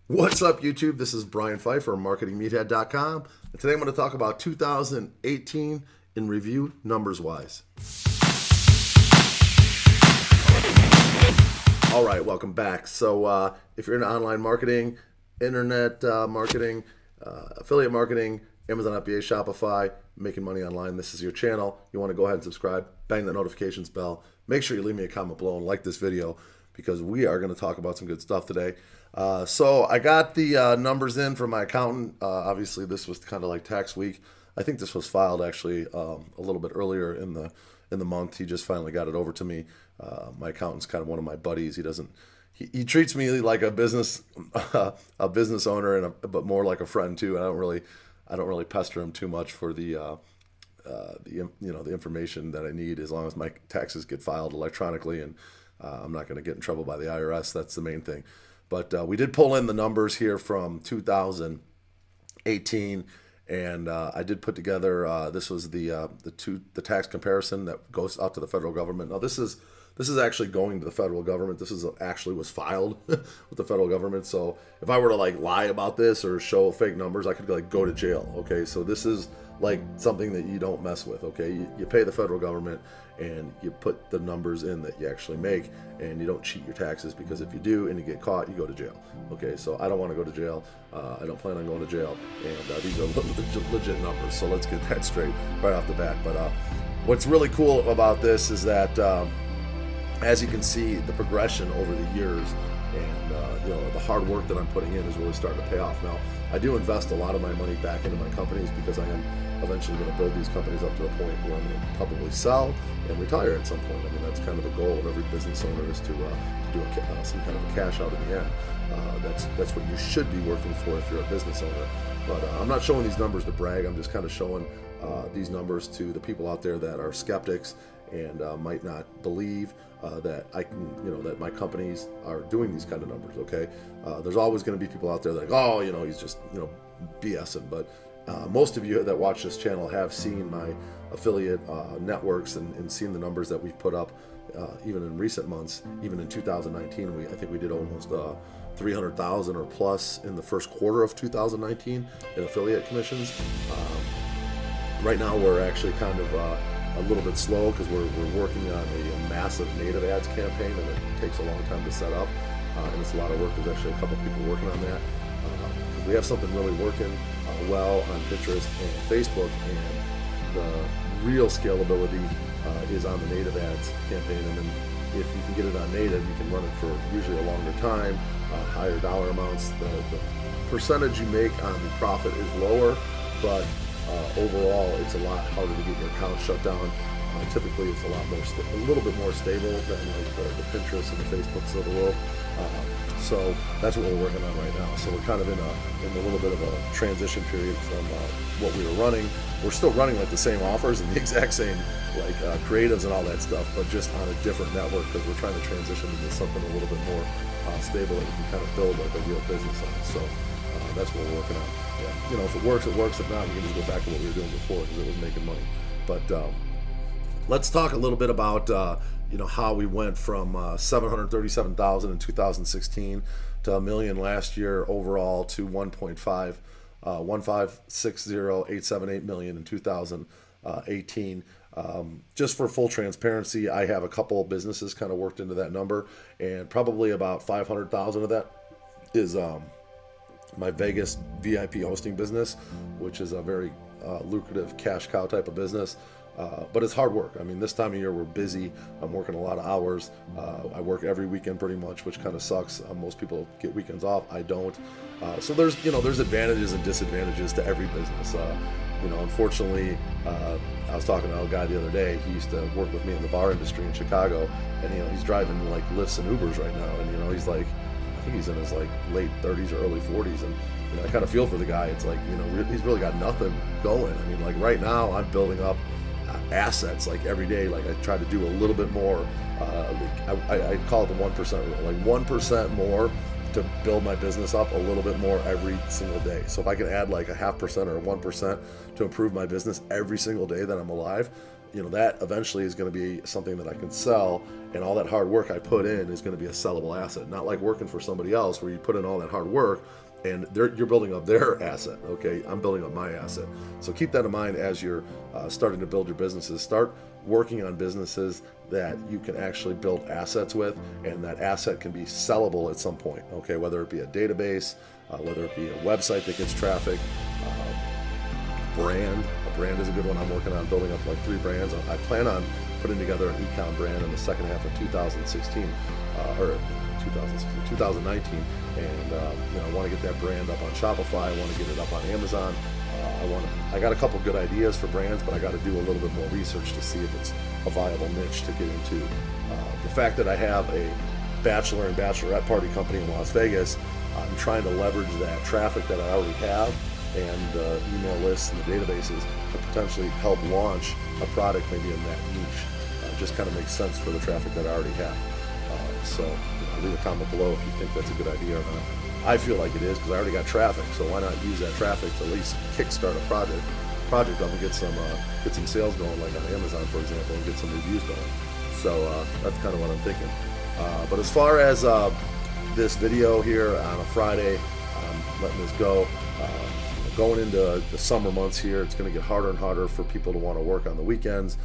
What's up, YouTube? This is Brian Pfeiffer, marketingmeathead.com, and today I'm going to talk about 2018 in review, numbers-wise. All right, welcome back. So if you're in online marketing, internet marketing, affiliate marketing, Amazon FBA, Shopify, making money online, this is your channel. You want to go ahead and subscribe, bang that notifications bell. Make sure you leave me a comment below and like this video because we are going to talk about some good stuff today. So I got the numbers in from my accountant. Obviously, this was kind of like tax week. I think this was filed actually a little bit earlier in the month. He just finally got it over to me. My accountant's kind of one of my buddies. He treats me like a business owner but more like a friend too. And I don't really pester him too much for the information that I need, as long as my taxes get filed electronically and I'm not going to get in trouble by the IRS. That's the main thing. But we did pull in the numbers here from 2018, and I did put together. This was the tax comparison that goes out to the federal government. Now this is actually going to the federal government. This is actually was filed with the federal government. So if I were to like lie about this or show fake numbers, I could like go to jail. Okay, so this is like something that you don't mess with. Okay, you pay the federal government and you put the numbers in that you actually make, and you don't cheat your taxes, because if you do and you get caught, you go to jail. Okay, so I don't want to go to jail. I don't plan on going to jail, and these are legit numbers. So let's get that straight right off the bat. But what's really cool about this is that as you can see, the progression over the years and the hard work that I'm putting in is really starting to pay off. Now, I do invest a lot of my money back into my companies because I am eventually going to build these companies up to a point where I'm going to probably sell and retire at some point. I mean, that's kind of the goal of every business owner, is to do some kind of a cash out in the end. That's what you should be working for if you're a business owner. But I'm not showing these numbers to brag. I'm just kind of showing these numbers to the people out there that are skeptics and might not believe that I can, that my companies are doing these kind of numbers. Okay, there's always going to be people out there that are like, oh, he's just BSing. But most of you that watch this channel have seen my affiliate networks and seen the numbers that we've put up, even in recent months. Even in 2019, I think we did almost 300,000 or plus in the first quarter of 2019 in affiliate commissions. Right now, we're actually kind of a little bit slow because we're working on a massive native ads campaign, and it takes a long time to set up, and it's a lot of work. There's actually a couple people working on that. We have something really working well on Pinterest and Facebook, and the real scalability is on the native ads campaign. And then if you can get it on native, you can run it for usually a longer time, higher dollar amounts. The percentage you make on the profit is lower, but overall it's a lot harder to get your account shut down. Typically it's a little bit more stable than like the Pinterest and the Facebooks of the world. So that's what we're working on right now. So we're kind of in a little bit of a transition period from what we were running. We're still running like the same offers and the exact same like creatives and all that stuff, but just on a different network, because we're trying to transition into something a little bit more stable that we can kind of build like a real business on. So that's what we're working on. Yeah. If it works, it works. If not, we can just go back to what we were doing before, because it was making money. But let's talk a little bit about how we went from 737,000 in 2016 to $1 million last year overall to 1.560,878 million in 2018. Just for full transparency, I have a couple of businesses kind of worked into that number, and probably about 500,000 of that is my Vegas VIP hosting business, which is a very lucrative cash cow type of business. But it's hard work. I mean, this time of year we're busy. I'm working a lot of hours. I work every weekend pretty much, which kind of sucks. Most people get weekends off. I don't. So there's advantages and disadvantages to every business. Unfortunately, I was talking to a guy the other day. He used to work with me in the bar industry in Chicago, and he's driving like Lyfts and Ubers right now, and he's like, I think he's in his like late 30s or early 40s, and I kind of feel for the guy. It's like, he's really got nothing going. I mean, like right now I'm building up assets like every day. Like I try to do a little bit more. I call it the 1% rule. Like 1% more to build my business up a little bit more every single day. So if I can add like a 0.5% or 1% to improve my business every single day that I'm alive, that eventually is going to be something that I can sell, and all that hard work I put in is going to be a sellable asset. Not like working for somebody else where you put in all that hard work and you're building up their asset. Okay, I'm building up my asset. So keep that in mind as you're starting to build your businesses. Start working on businesses that you can actually build assets with, and that asset can be sellable at some point. Okay, whether it be a database, whether it be a website that gets traffic, brand. A brand is a good one. I'm working on building up like 3 brands. I plan on putting together an e-com brand in the second half of 2016, or 2019, and I want to get that brand up on Shopify. I want to get it up on Amazon. I got a couple good ideas for brands, but I got to do a little bit more research to see if it's a viable niche to get into. The fact that I have a Bachelor and Bachelorette party company in Las Vegas, I'm trying to leverage that traffic that I already have and email lists and the databases to potentially help launch a product maybe in that niche. Just kind of makes sense for the traffic that I already have. So leave a comment below if you think that's a good idea or not. I feel like it is because I already got traffic, so why not use that traffic to at least kickstart a project up and get some sales going, like on Amazon, for example, and get some reviews going. So that's kind of what I'm thinking. But as far as this video here on a Friday, I'm letting this go. Going into the summer months here, it's going to get harder and harder for people to want to work on the weekends.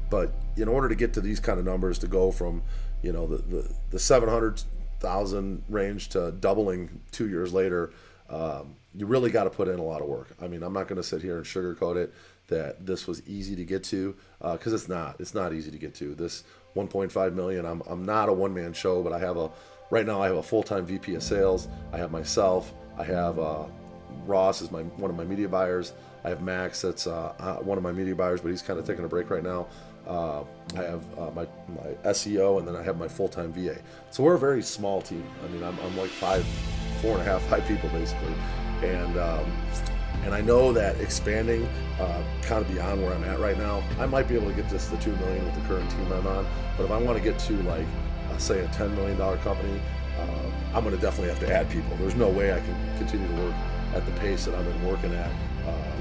But in order to get to these kind of numbers, to go from the 700,000 range to doubling 2 years later, you really got to put in a lot of work. I mean, I'm not going to sit here and sugarcoat it that this was easy to get to, because it's not. It's not easy to get to. This 1.5 million. I'm not a one-man show, but right now I have a full-time VP of sales. I have myself. I have Ross is one of my media buyers. I have Max, that's one of my media buyers, but he's kind of taking a break right now. I have my SEO, and then I have my full-time VA. So we're a very small team. I mean, I'm like 5 people basically, and I know that expanding kind of beyond where I'm at right now, I might be able to get this to 2 million with the current team I'm on. But if I want to get to like say a $10 million company, I'm going to definitely have to add people. There's no way I can continue to work at the pace that I've been working at,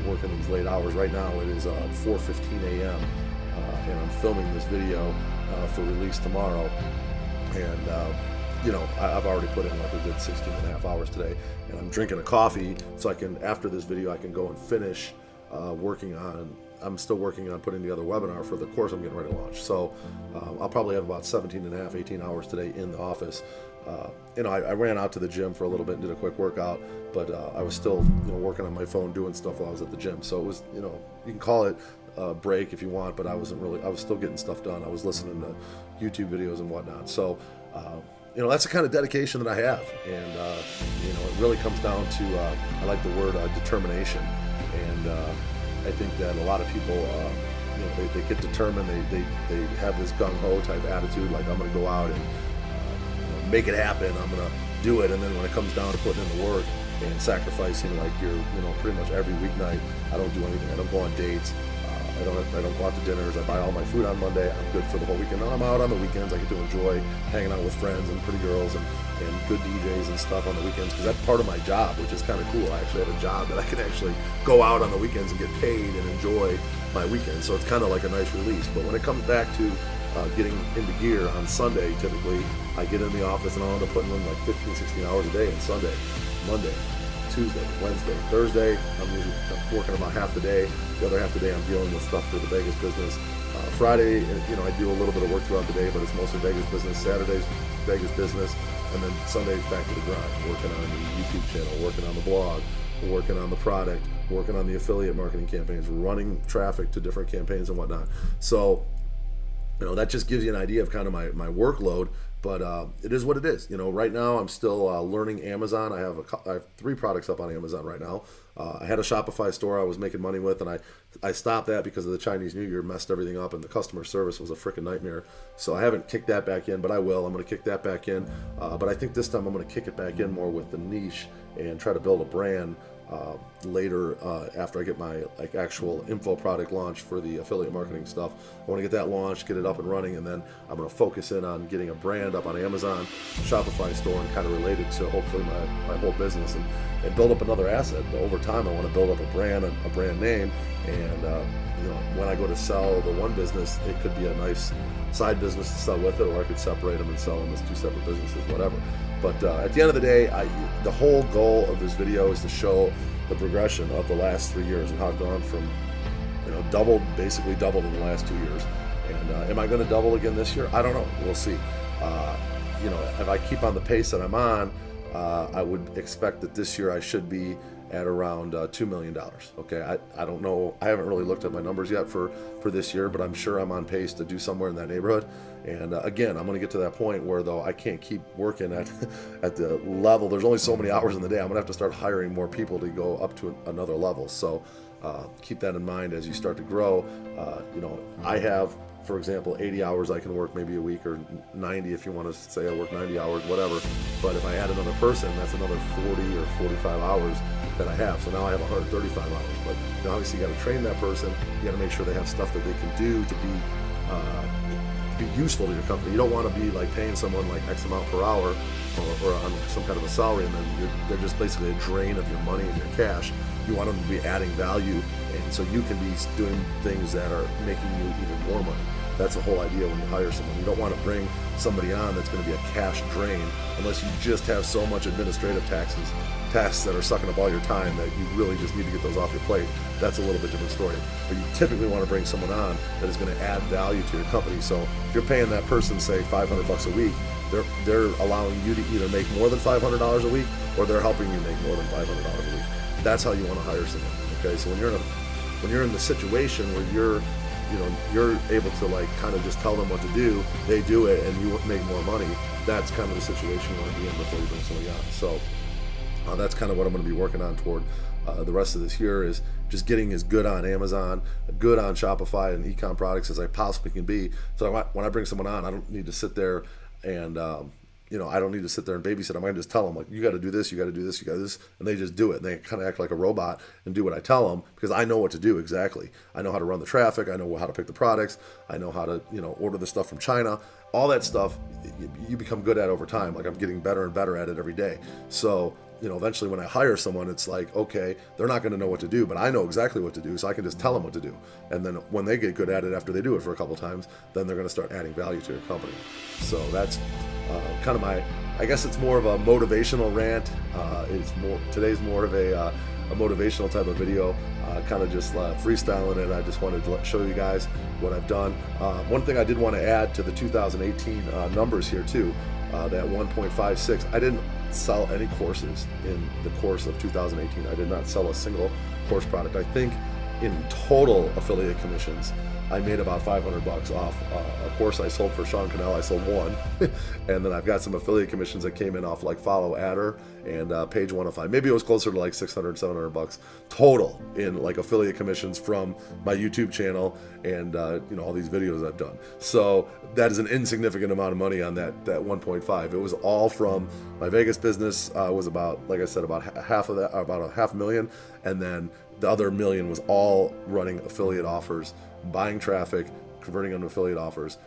working these late hours. Right now it is 4:15 a.m. And I'm filming this video for release tomorrow. And I've already put in like a good 16 and a half hours today, and I'm drinking a coffee so I can, after this video, I can go and finish I'm still working on putting together a webinar for the course I'm getting ready to launch. So I'll probably have about 17 and a half, 18 hours today in the office. I ran out to the gym for a little bit and did a quick workout, but I was still working on my phone, doing stuff while I was at the gym. So it was, you can call it a break if you want, but I was still getting stuff done. I was listening to YouTube videos and whatnot. So that's the kind of dedication that I have, and it really comes down to I like the word determination. And I think that a lot of people they get determined, they have this gung-ho type attitude, like I'm going to go out and make it happen, I'm going to do it. And then when it comes down to putting in the work and sacrificing, like pretty much every weeknight, I don't do anything. I don't go on dates. I don't go out to dinners. I buy all my food on Monday. I'm good for the whole weekend. I'm out on the weekends. I get to enjoy hanging out with friends and pretty girls and good DJs and stuff on the weekends, because that's part of my job, which is kind of cool. I actually have a job that I can actually go out on the weekends and get paid and enjoy my weekends. So it's kind of like a nice release. But when it comes back to getting into gear on Sunday, typically I get in the office and I'll end up putting in like 15, 16 hours a day on Sunday, Monday, Tuesday, Wednesday, Thursday. I'm usually working about half the day. The other half the day I'm dealing with stuff for the Vegas business. Friday, I do a little bit of work throughout the day, but it's mostly Vegas business. Saturday's Vegas business, and then Sunday's back to the grind, working on the YouTube channel, working on the blog, working on the product, working on the affiliate marketing campaigns, running traffic to different campaigns and whatnot. So that just gives you an idea of kind of my workload, but it is what it is. Right now I'm still learning Amazon. I have 3 products up on Amazon right now. I had a Shopify store I was making money with, and I stopped that because of the Chinese New Year, messed everything up, and the customer service was a freaking nightmare. So I haven't kicked that back in, but I will. I'm going to kick that back in. But I think this time I'm going to kick it back in more with the niche and try to build a brand later after I get my actual info product launch for the affiliate marketing stuff. I want to get that launched, get it up and running, and then I'm going to focus in on getting a brand end up on Amazon, Shopify store, and kind of related to hopefully my whole business, and build up another asset. But over time, I want to build up a brand name, and when I go to sell the one business, it could be a nice side business to sell with it, or I could separate them and sell them as two separate businesses, whatever. But at the end of the day, the whole goal of this video is to show the progression of the last 3 years and how I've gone from basically doubled in the last 2 years. And am I going to double again this year? I don't know. We'll see. If I keep on the pace that I'm on, I would expect that this year I should be at around $2 million. Okay, I don't know. I haven't really looked at my numbers yet for this year, but I'm sure I'm on pace to do somewhere in that neighborhood. And again, I'm going to get to that point where, though, I can't keep working at the level. There's only so many hours in the day. I'm going to have to start hiring more people to go up to another level. So keep that in mind as you start to grow. I have, for example, 80 hours I can work maybe a week, or 90 if you want to say I work 90 hours, whatever. But if I add another person, that's another 40 or 45 hours that I have. So now I have 135 hours. But obviously you got to train that person. You got to make sure they have stuff that they can do to be useful to your company. You don't want to be like paying someone like X amount per hour or on some kind of a salary, and then they're just basically a drain of your money and your cash. You want them to be adding value, and so you can be doing things that are making you even more money. That's the whole idea when you hire someone. You don't want to bring somebody on that's going to be a cash drain unless you just have so much administrative tasks that are sucking up all your time that you really just need to get those off your plate. That's a little bit different story. But you typically want to bring someone on that is going to add value to your company. So if you're paying that person, say, $500 a week, they're allowing you to either make more than $500 a week, or they're helping you make more than $500 a week. That's how you want to hire someone. Okay, so when you're in the situation where you're able to like kind of just tell them what to do, they do it, and you make more money. That's kind of the situation you want to be in before you bring somebody on. So that's kind of what I'm going to be working on toward the rest of this year, is just getting as good on Amazon, good on Shopify and e-com products as I possibly can be. So when I bring someone on, I don't need to sit there and I don't need to sit there and babysit. I'm going to just tell them, like, you got to do this, you got to do this, you got to do this, and they just do it. And they kind of act like a robot and do what I tell them, because I know what to do exactly. I know how to run the traffic. I know how to pick the products. I know how to, order the stuff from China. All that stuff you become good at over time. Like, I'm getting better and better at it every day. So, eventually when I hire someone, it's like, okay, they're not going to know what to do, but I know exactly what to do, so I can just tell them what to do. And then when they get good at it after they do it for a couple times, then they're going to start adding value to your company. So that's kind of I guess it's more of a motivational rant. Today's more of a motivational type of video, kind of just freestyling it. I just wanted to show you guys what I've done. One thing I did want to add to the 2018 numbers here too, that 1.56, I didn't sell any courses in the course of 2018. I did not sell a single course product. I think in total affiliate commissions, I made about $500 off a course I sold for Sean Cannell. I sold one, and then I've got some affiliate commissions that came in off like Follow Adder and Page 105. Maybe it was closer to like $600, $700 total in like affiliate commissions from my YouTube channel and all these videos I've done. So that is an insignificant amount of money on that 1.5. It was all from my Vegas business. Was about, like I said, about half of that, about $500,000, and then the other $1 million was all running affiliate offers, buying traffic, converting them to affiliate offers,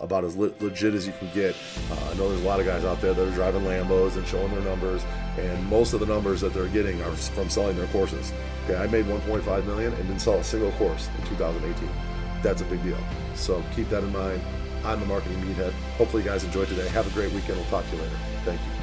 about as legit as you can get. I know there's a lot of guys out there that are driving Lambos and showing their numbers, and most of the numbers that they're getting are from selling their courses. Okay, I made $1.5 million and didn't sell a single course in 2018. That's a big deal. So keep that in mind. I'm the Marketing Meathead. Hopefully you guys enjoyed today. Have a great weekend. We'll talk to you later. Thank you.